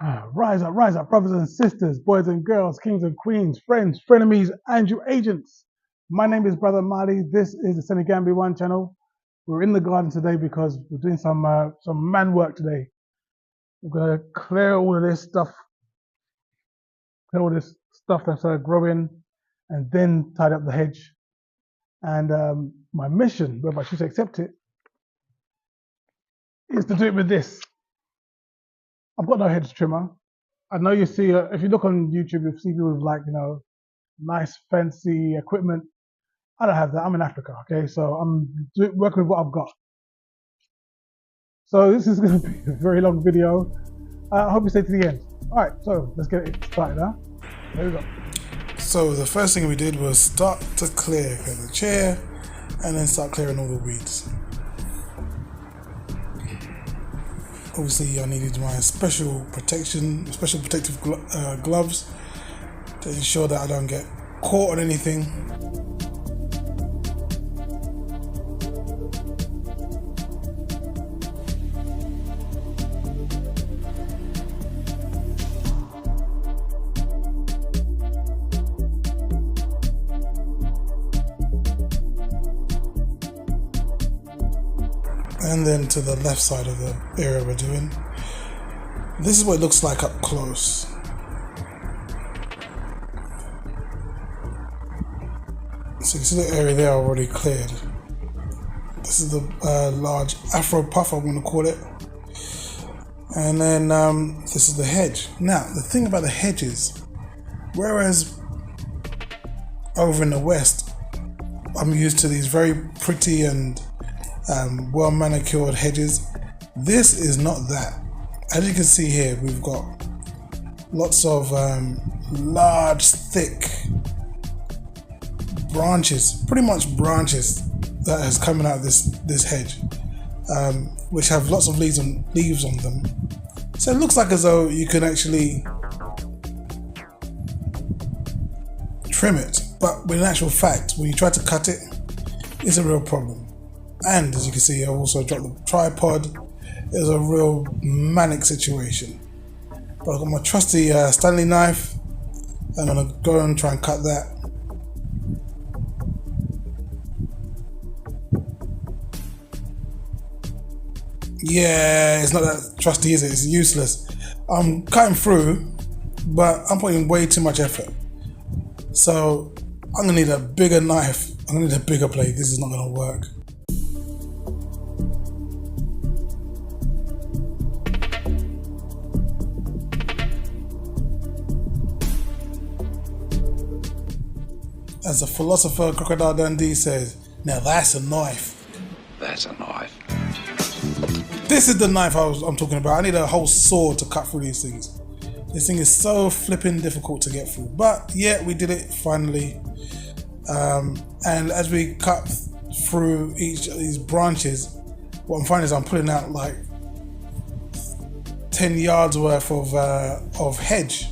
Rise up, brothers and sisters, boys and girls, kings and queens, friends, frenemies, and you agents. My name is Brother Mali. This is the Senegambi One channel. We're in the garden today because we're doing some man work today. We're gonna clear all this stuff that's growing, and then tidy up the hedge. And my mission, whether I should accept it, is to do it with this. I've got no hedge trimmer. I know you see, if you look on YouTube, you see people with nice fancy equipment. I don't have that. I'm in Africa, okay? So I'm working with what I've got. So this is going to be a very long video. I hope you stay to the end. All right, so let's get it started, huh? There we go. So the first thing we did was start to clear the chair and then start clearing all the weeds. Obviously, I needed my special protective gloves to ensure that I don't get caught on anything. And then to the left side of the area we're doing. This is what it looks like up close. So you see the area there already cleared. This is the large afro puff, I'm going to call it. And then this is the hedge. Now, the thing about the hedges, whereas over in the West, I'm used to these very pretty and well manicured hedges. This is not that. As you can see here, we've got lots of large, thick branches, pretty much branches that is coming out of this hedge, which have lots of leaves on them. So it looks like as though you can actually trim it, but in actual fact, when you try to cut it, it's a real problem. And as you can see, I also dropped the tripod. It was a real manic situation. But I've got my trusty Stanley knife. I'm gonna go and try and cut that. Yeah, it's not that trusty, is it? It's useless. I'm cutting through, but I'm putting way too much effort. So I'm gonna need a bigger knife. I'm gonna need a bigger blade. This is not gonna work. As the philosopher Crocodile Dundee says, now that's a knife. That's a knife. This is the knife I'm talking about. I need a whole sword to cut through these things. This thing is so flipping difficult to get through. But yeah, we did it finally. And as we cut through each of these branches, what I'm finding is I'm pulling out like 10 yards worth of hedge.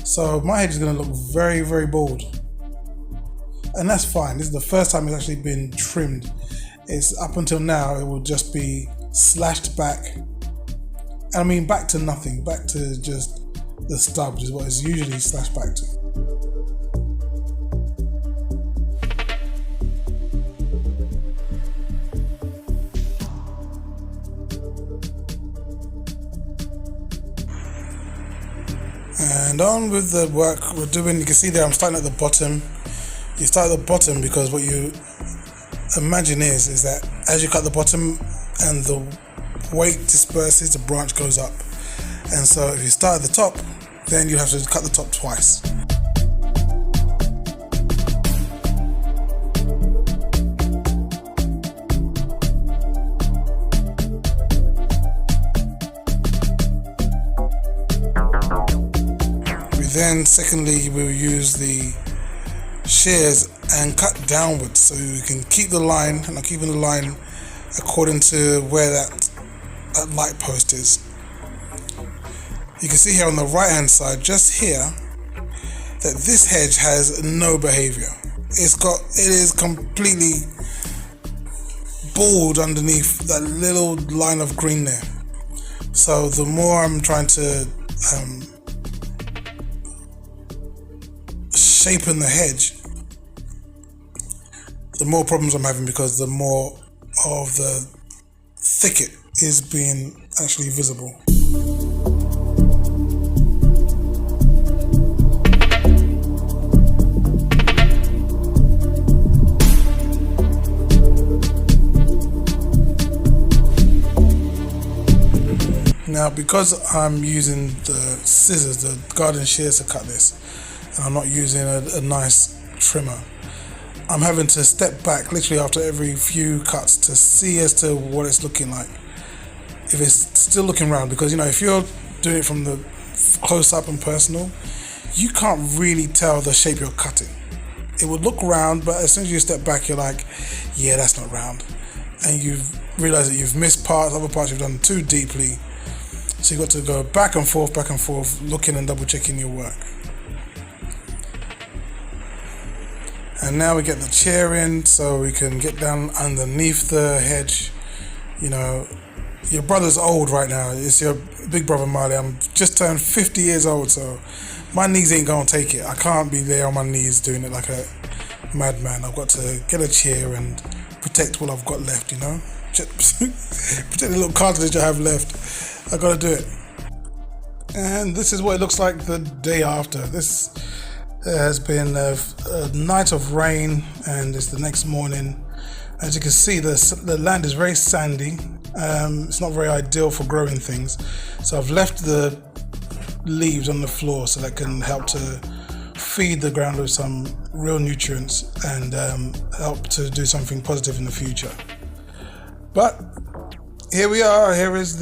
So my hedge is going to look very, very bald. And that's fine. This is the first time it's actually been trimmed. It's up until now, it will just be slashed back. I mean, back to nothing, back to just the stubs is what it's usually slashed back to. And on with the work we're doing. You can see there I'm starting at the bottom. You start at the bottom because what you imagine is that as you cut the bottom and the weight disperses, the branch goes up. And so if you start at the top, then you have to cut the top twice. Then secondly, we'll use the shears and cut downwards so we can keep the line, and I'm keeping the line according to where that light post is. You can see here on the right hand side, just here, that this hedge has no behavior. It is completely bald underneath that little line of green there. So the more I'm trying to shapen the hedge, the more problems I'm having, because the more of the thicket is being actually visible. Now, because I'm using the scissors, the garden shears to cut this, and I'm not using a nice trimmer, I'm having to step back literally after every few cuts to see as to what it's looking like. If it's still looking round, because if you're doing it from the close up and personal, you can't really tell the shape you're cutting. It would look round, but as soon as you step back, you're like, yeah, that's not round. And you realize that you've missed parts, other parts you've done too deeply. So you've got to go back and forth, looking and double checking your work. And now we get the chair in so we can get down underneath the hedge. Your brother's old right now. It's your big brother Marley. I'm just turned 50 years old, so my knees ain't gonna take it. I can't be there on my knees doing it like a madman. I've got to get a chair and protect what I've got left, protect the little cartilage I have left. I gotta do it. And this is what it looks like the day after. This has been a night of rain, and it's the next morning. As you can see, the land is very sandy. It's not very ideal for growing things. So I've left the leaves on the floor so that can help to feed the ground with some real nutrients and help to do something positive in the future. But here we are. Here is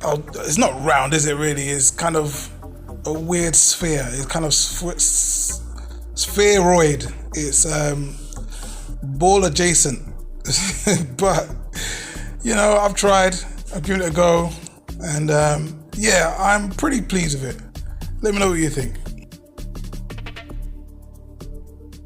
it's not round, is it really? It's kind of a weird sphere. It's kind of spheroid. It's ball adjacent. But I've tried. I've given it a go, and I'm pretty pleased with it. Let me know what you think.